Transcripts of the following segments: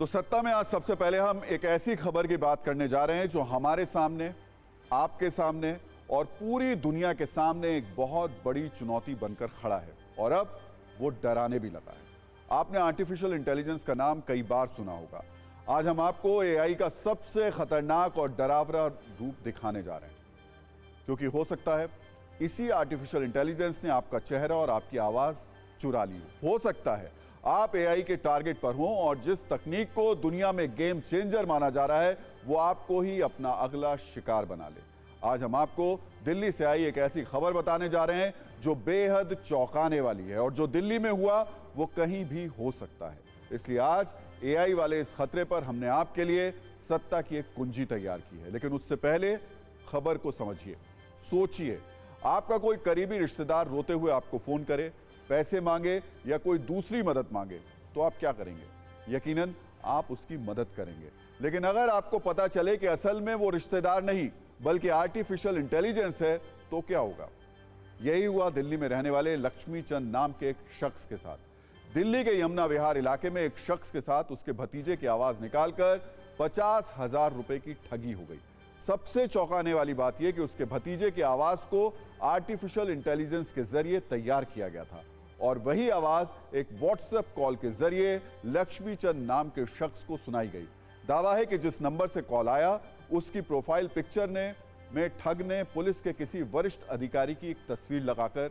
तो सत्ता में आज सबसे पहले हम एक ऐसी खबर की बात करने जा रहे हैं जो हमारे सामने, आपके सामने और पूरी दुनिया के सामने एक बहुत बड़ी चुनौती बनकर खड़ा है और अब वो डराने भी लगा है। आपने आर्टिफिशियल इंटेलिजेंस का नाम कई बार सुना होगा। आज हम आपको एआई का सबसे खतरनाक और डरावना रूप दिखाने जा रहे हैं, क्योंकि हो सकता है इसी आर्टिफिशियल इंटेलिजेंस ने आपका चेहरा और आपकी आवाज चुरा ली हो सकता है आप एआई के टारगेट पर हों और जिस तकनीक को दुनिया में गेम चेंजर माना जा रहा है वो आपको ही अपना अगला शिकार बना ले। आज हम आपको दिल्ली से आई एक ऐसी खबर बताने जा रहे हैं जो बेहद चौंकाने वाली है और जो दिल्ली में हुआ वो कहीं भी हो सकता है। इसलिए आज एआई वाले इस खतरे पर हमने आपके लिए सत्ता की एक कुंजी तैयार की है। लेकिन उससे पहले खबर को समझिए, सोचिए, आपका कोई करीबी रिश्तेदार रोते हुए आपको फोन करे, पैसे मांगे या कोई दूसरी मदद मांगे तो आप क्या करेंगे? यकीनन आप उसकी मदद करेंगे। लेकिन अगर आपको पता चले कि असल में वो रिश्तेदार नहीं बल्कि आर्टिफिशियल इंटेलिजेंस है तो क्या होगा? यही हुआ दिल्ली में रहने वाले लक्ष्मी चंद नाम के एक शख्स के साथ। दिल्ली के यमुना विहार इलाके में एक शख्स के साथ उसके भतीजे की आवाज निकालकर 50,000 रुपए की ठगी हो गई। सबसे चौंकाने वाली बात यह कि उसके भतीजे की आवाज को आर्टिफिशियल इंटेलिजेंस के जरिए तैयार किया गया था और वही आवाज एक व्हाट्सएप कॉल के जरिए लक्ष्मी चंद नाम के शख्स को सुनाई गई। दावा है कि जिस नंबर से कॉल आया उसकी प्रोफाइल पिक्चर में ठग ने पुलिस के किसी वरिष्ठ अधिकारी की एक तस्वीर लगाकर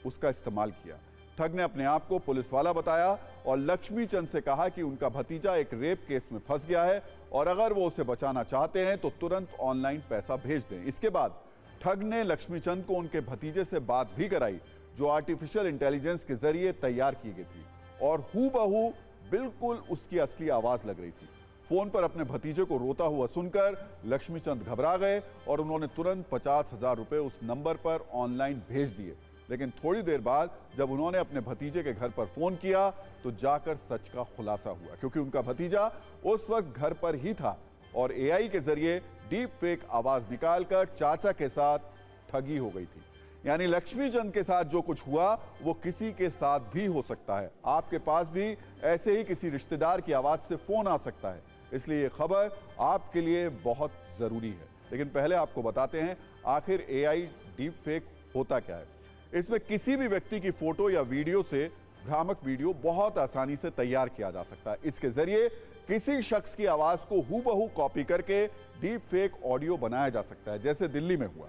उसका इस्तेमाल किया। ठग ने अपने आप को पुलिस वाला बताया और लक्ष्मी चंद से कहा कि उनका भतीजा एक रेप केस में फंस गया है और अगर वो उसे बचाना चाहते हैं तो तुरंत ऑनलाइन पैसा भेज दें। इसके बाद ठग ने लक्ष्मी चंद को उनके भतीजे से बात भी कराई जो आर्टिफिशियल इंटेलिजेंस के जरिए तैयार की गई थी और हूबहू बिल्कुल उसकी असली आवाज लग रही थी। फोन पर अपने भतीजे को रोता हुआ सुनकर लक्ष्मी चंद घबरा गए और उन्होंने तुरंत 50,000 रुपए उस नंबर पर ऑनलाइन भेज दिए। लेकिन थोड़ी देर बाद जब उन्होंने अपने भतीजे के घर पर फोन किया तो जाकर सच का खुलासा हुआ, क्योंकि उनका भतीजा उस वक्त घर पर ही था और एआई के जरिए डीप फेक आवाज निकालकर चाचा के साथ ठगी हो गई थी। यानी लक्ष्मी चंद के साथ जो कुछ हुआ वो किसी के साथ भी हो सकता है। आपके पास भी ऐसे ही किसी रिश्तेदार की आवाज से फोन आ सकता है। इसलिए ये खबर आपके लिए बहुत जरूरी है। लेकिन पहले आपको बताते हैं आखिर एआई डीप फेक होता क्या है। इसमें किसी भी व्यक्ति की फोटो या वीडियो से भ्रामक वीडियो बहुत आसानी से तैयार किया जा सकता है। इसके जरिए किसी शख्स की आवाज को हूबहू कॉपी करके डीप फेक ऑडियो बनाया जा सकता है, जैसे दिल्ली में हुआ।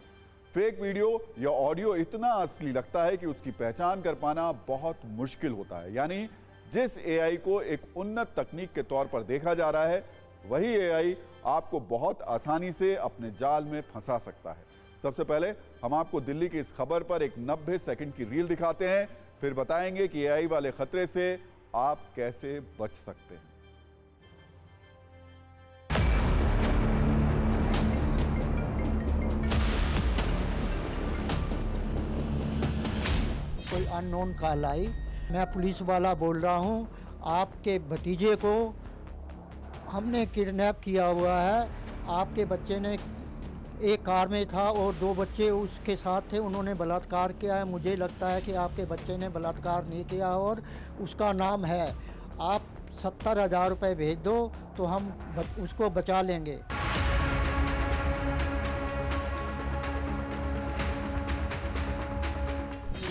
फेक वीडियो या ऑडियो इतना असली लगता है कि उसकी पहचान कर पाना बहुत मुश्किल होता है। यानी जिस एआई को एक उन्नत तकनीक के तौर पर देखा जा रहा है वही एआई आपको बहुत आसानी से अपने जाल में फंसा सकता है। सबसे पहले हम आपको दिल्ली की इस खबर पर एक 90 सेकंड की रील दिखाते हैं, फिर बताएंगे कि एआई वाले खतरे से आप कैसे बच सकते हैं। कोई अननोन कॉल आई, मैं पुलिस वाला बोल रहा हूँ, आपके भतीजे को हमने किडनैप किया हुआ है। आपके बच्चे ने एक कार में था और 2 बच्चे उसके साथ थे, उन्होंने बलात्कार किया है। मुझे लगता है कि आपके बच्चे ने बलात्कार नहीं किया और उसका नाम है। आप 70,000 रुपये भेज दो तो हम उसको बचा लेंगे।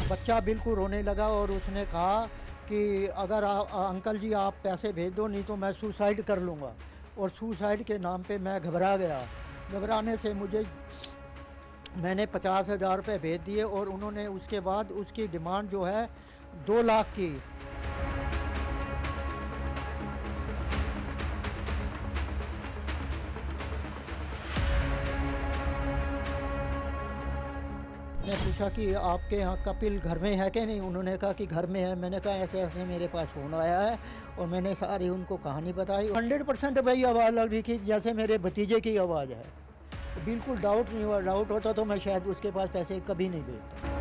बच्चा बिल्कुल रोने लगा और उसने कहा कि अगर अंकल जी आप पैसे भेज दो नहीं तो मैं सुसाइड कर लूँगा। और सुसाइड के नाम पे मैं घबरा गया। घबराने से मैंने 50,000 रुपये भेज दिए और उन्होंने उसके बाद उसकी डिमांड जो है 2 लाख की। मैं पूछा कि आपके यहाँ कपिल घर में है कि नहीं? उन्होंने कहा कि घर में है। मैंने कहा ऐसे ऐसे मेरे पास फ़ोन आया है और मैंने सारी उनको कहानी बताई। 100% वही आवाज़ लग रही थी जैसे मेरे भतीजे की आवाज़ है। बिल्कुल डाउट नहीं हुआ। डाउट होता तो मैं शायद उसके पास पैसे कभी नहीं भेजता।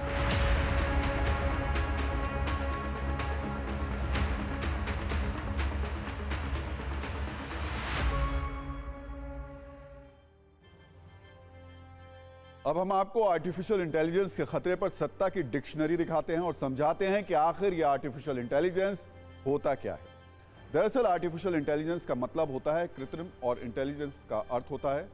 अब हम आपको आर्टिफिशियल इंटेलिजेंस के खतरे पर सत्ता की डिक्शनरी दिखाते हैं और समझाते हैं कि आखिर यह आर्टिफिशियल इंटेलिजेंस होता क्या है। दरअसल आर्टिफिशियल इंटेलिजेंस का मतलब होता है कृत्रिम और इंटेलिजेंस का अर्थ होता है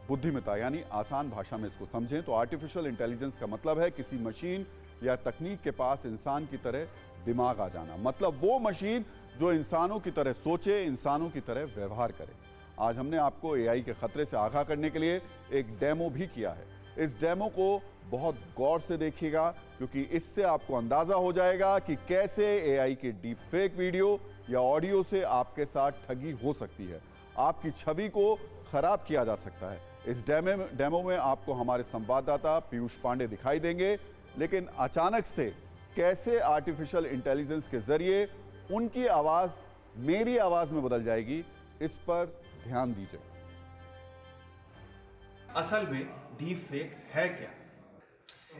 बुद्धिमत्ता। यानी आसान भाषा में इसको समझें तो आर्टिफिशियल इंटेलिजेंस का मतलब है किसी मशीन या तकनीक के पास इंसान की तरह दिमाग आ जाना। मतलब वो मशीन जो इंसानों की तरह सोचे, इंसानों की तरह व्यवहार करे। आज हमने आपको एआई के खतरे से आगाह करने के लिए एक डेमो भी किया है। इस डेमो को बहुत गौर से देखिएगा क्योंकि इससे आपको अंदाजा हो जाएगा कि कैसे एआई के डीप फेक वीडियो या ऑडियो से आपके साथ ठगी हो सकती है, आपकी छवि को खराब किया जा सकता है। इस डेमो में आपको हमारे संवाददाता पीयूष पांडे दिखाई देंगे, लेकिन अचानक से कैसे आर्टिफिशियल इंटेलिजेंस के जरिए उनकी आवाज मेरी आवाज में बदल जाएगी, इस पर ध्यान दीजिए। असल में डीप फेक है क्या,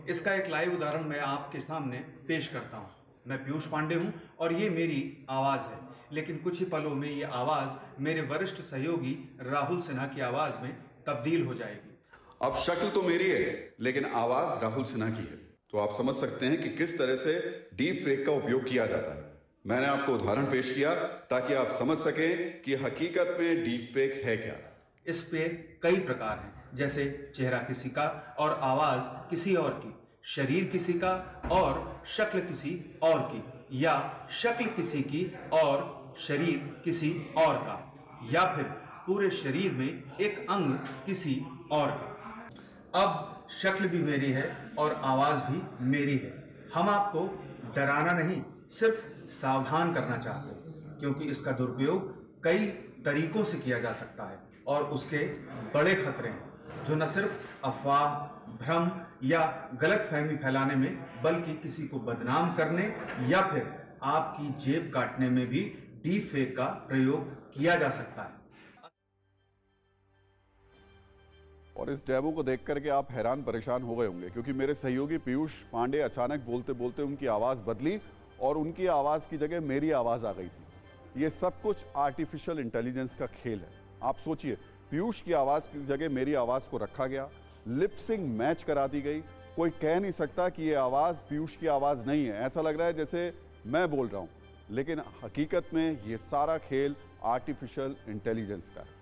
इसका एक लाइव उदाहरण मैं आपके सामने पेश करता हूं। मैं पीयूष पांडे हूं और ये मेरी आवाज है, लेकिन कुछ ही पलों में ये आवाज मेरे वरिष्ठ सहयोगी राहुल सिन्हा की आवाज में तब्दील हो जाएगी। अब शक्ल तो मेरी है लेकिन आवाज राहुल सिन्हा की है, तो आप समझ सकते हैं कि किस तरह से डीप फेक का उपयोग किया जाता है। मैंने आपको उदाहरण पेश किया ताकि आप समझ सकें कि हकीकत में डीप फेक है क्या। इस पे कई प्रकार हैं, जैसे चेहरा किसी का और आवाज किसी और की, शरीर किसी का और शक्ल किसी और की, या शक्ल किसी की और शरीर किसी और का, या फिर पूरे शरीर में एक अंग किसी और का। अब शक्ल भी मेरी है और आवाज भी मेरी है। हम आपको डराना नहीं, सिर्फ सावधान करना चाहते हैं, क्योंकि इसका दुरुपयोग कई तरीकों से किया जा सकता है और उसके बड़े खतरे हैं, जो न सिर्फ अफवाह, भ्रम या गलतफहमी फैलाने में, बल्कि किसी को बदनाम करने या फिर आपकी जेब काटने में भी डीप फेक का प्रयोग किया जा सकता है। और इस डेमो को देख करके आप हैरान परेशान हो गए होंगे, क्योंकि मेरे सहयोगी पीयूष पांडे अचानक बोलते बोलते उनकी आवाज बदली और उनकी आवाज की जगह मेरी आवाज आ गई थी। ये सब कुछ आर्टिफिशियल इंटेलिजेंस का खेल है। आप सोचिए, पीयूष की आवाज की जगह मेरी आवाज को रखा गया, लिप सिंक मैच करा दी गई। कोई कह नहीं सकता कि ये आवाज पीयूष की आवाज नहीं है, ऐसा लग रहा है जैसे मैं बोल रहा हूं, लेकिन हकीकत में ये सारा खेल आर्टिफिशियल इंटेलिजेंस का है।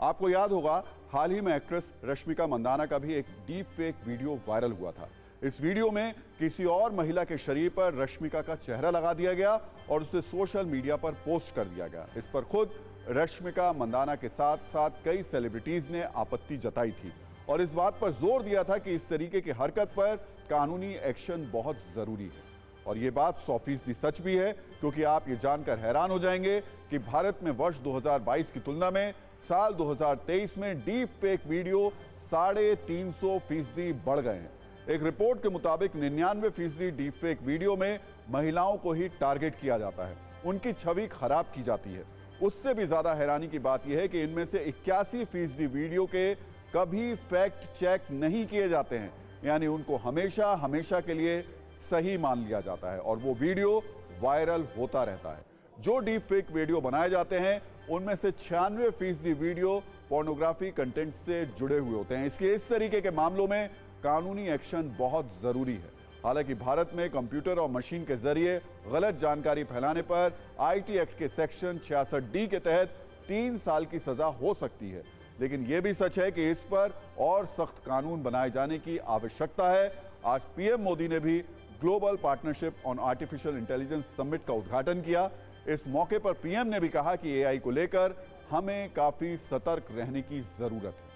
आपको याद होगा, हाल ही में एक्ट्रेस रश्मिका मंदाना का भी एक डीप फेक वीडियो वायरल हुआ था। इस वीडियो में किसी और महिला के शरीर पर रश्मिका का चेहरा लगा दिया गया और उसे सोशल मीडिया पर पोस्ट कर दिया गया। इस पर खुद रश्मिका मंदाना के साथ साथ कई सेलिब्रिटीज ने आपत्ति जताई थी और इस बात पर जोर दिया था कि इस तरीके की हरकत पर कानूनी एक्शन बहुत जरूरी है। और ये बात 100% सच भी है, क्योंकि आप ये जानकर हैरान हो जाएंगे कि भारत में वर्ष 2022 की तुलना में साल 2023 में डीप फेक वीडियो 350% बढ़ गए हैं। एक रिपोर्ट के मुताबिक 99% डीप फेक वीडियो में महिलाओं को ही टारगेट किया जाता है, उनकी छवि खराब की जाती है। उससे भी ज्यादा हैरानी की बात यह है कि इनमें से 81% वीडियो के कभी फैक्ट चेक नहीं किए जाते हैं, यानी उनको हमेशा हमेशा के लिए सही मान लिया जाता है और वो वीडियो वायरल होता रहता है। जो डीप फेक वीडियो बनाए जाते हैं उनमें से 96% वीडियो पोर्नोग्राफी कंटेंट से जुड़े हुए होते हैं। इसलिए इस तरीके के मामलों में कानूनी एक्शन बहुत जरूरी है। हालांकि भारत में कंप्यूटर और मशीन के जरिए गलत जानकारी फैलाने पर आईटी एक्ट के सेक्शन 66D के तहत 3 साल की सजा हो सकती है, लेकिन यह भी सच है कि इस पर और सख्त कानून बनाए जाने की आवश्यकता है। आज पीएम मोदी ने भी global partnership on artificial intelligence summit का उद्घाटन किया। इस मौके पर पीएम ने भी कहा कि एआई को लेकर हमें काफी सतर्क रहने की जरूरत है।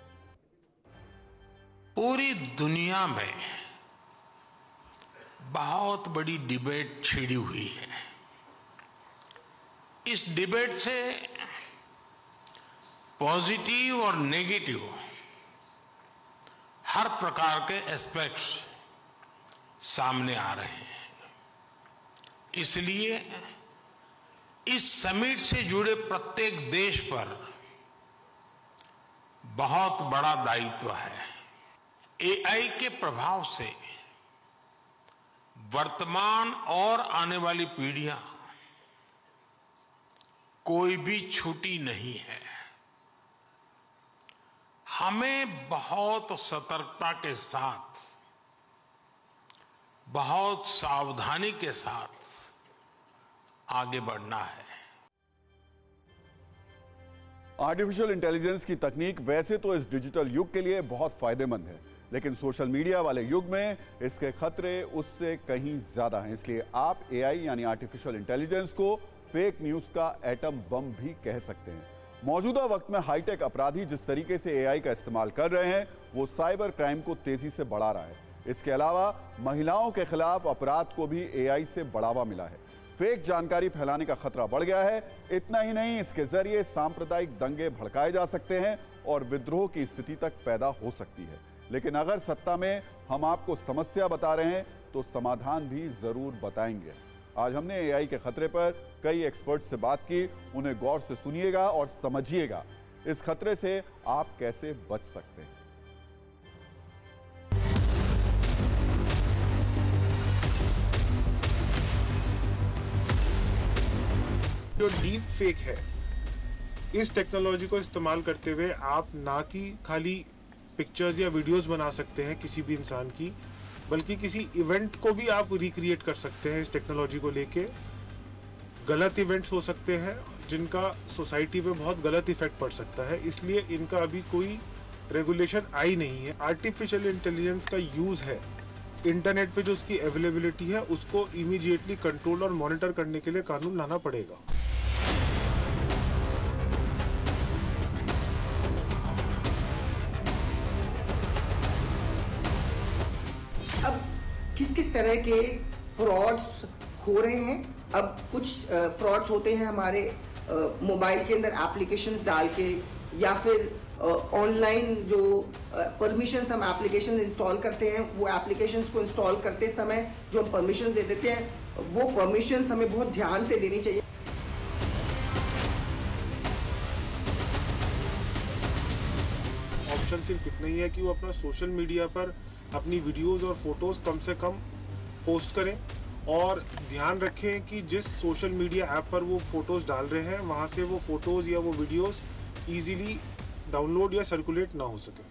पूरी दुनिया में बहुत बड़ी डिबेट छिड़ी हुई है। इस डिबेट से पॉजिटिव और नेगेटिव हर प्रकार के एस्पेक्ट्स सामने आ रहे हैं। इसलिए इस समिट से जुड़े प्रत्येक देश पर बहुत बड़ा दायित्व है। एआई के प्रभाव से वर्तमान और आने वाली पीढ़ियां कोई भी छूटी नहीं है। हमें बहुत सतर्कता के साथ, बहुत सावधानी के साथ आगे बढ़ना है। आर्टिफिशियल इंटेलिजेंस की तकनीक वैसे तो इस डिजिटल युग के लिए बहुत फायदेमंद है, लेकिन सोशल मीडिया वाले युग में इसके खतरे उससे कहीं ज्यादा हैं। इसलिए आप एआई यानी आर्टिफिशियल इंटेलिजेंस को फेक न्यूज का एटम बम भी कह सकते हैं। मौजूदा वक्त में हाईटेक अपराधी जिस तरीके से एआई का इस्तेमाल कर रहे हैं, वो साइबर क्राइम को तेजी से बढ़ा रहा है। इसके अलावा महिलाओं के खिलाफ अपराध को भी एआई से बढ़ावा मिला है। फेक जानकारी फैलाने का खतरा बढ़ गया है। इतना ही नहीं, इसके जरिए सांप्रदायिक दंगे भड़काए जा सकते हैं और विद्रोह की स्थिति तक पैदा हो सकती है। लेकिन अगर सत्ता में हम आपको समस्या बता रहे हैं तो समाधान भी जरूर बताएंगे। आज हमने एआई के खतरे पर कई एक्सपर्ट से बात की। उन्हें गौर से सुनिएगा और समझिएगा इस खतरे से आप कैसे बच सकते हैं। जो डीप फेक है, इस टेक्नोलॉजी को इस्तेमाल करते हुए आप ना कि खाली पिक्चर्स या वीडियोस बना सकते हैं किसी भी इंसान की, बल्कि किसी इवेंट को भी आप रिक्रिएट कर सकते हैं। इस टेक्नोलॉजी को लेके गलत इवेंट्स हो सकते हैं जिनका सोसाइटी पे बहुत गलत इफेक्ट पड़ सकता है, इसलिए इनका अभी कोई रेगुलेशन आई नहीं है। आर्टिफिशियल इंटेलिजेंस का यूज़ है, इंटरनेट पे जो उसकी अवेलेबिलिटी है उसको इमीडिएटली कंट्रोल और मॉनिटर करने के लिए कानून लाना पड़ेगा। अब किस तरह के फ्रॉड्स हो रहे हैं। अब कुछ फ्रॉड्स होते हैं हमारे मोबाइल के अंदर एप्लीकेशंस डाल के, या फिर ऑनलाइन जो परमिशंस हम एप्लीकेशन इंस्टॉल करते हैं, वो एप्लीकेशंस को इंस्टॉल करते समय जो हम परमिशन दे देते हैं, वो परमिशंस हमें बहुत ध्यान से देनी चाहिए। ऑप्शन सिर्फ इतना ही है कि वो अपना सोशल मीडिया पर अपनी वीडियोस और फोटोज कम से कम पोस्ट करें, और ध्यान रखें कि जिस सोशल मीडिया ऐप पर वो फोटोज डाल रहे हैं वहाँ से वो फोटोज या वो वीडियोस इजीली डाउनलोड या सर्कुलेट ना हो सके।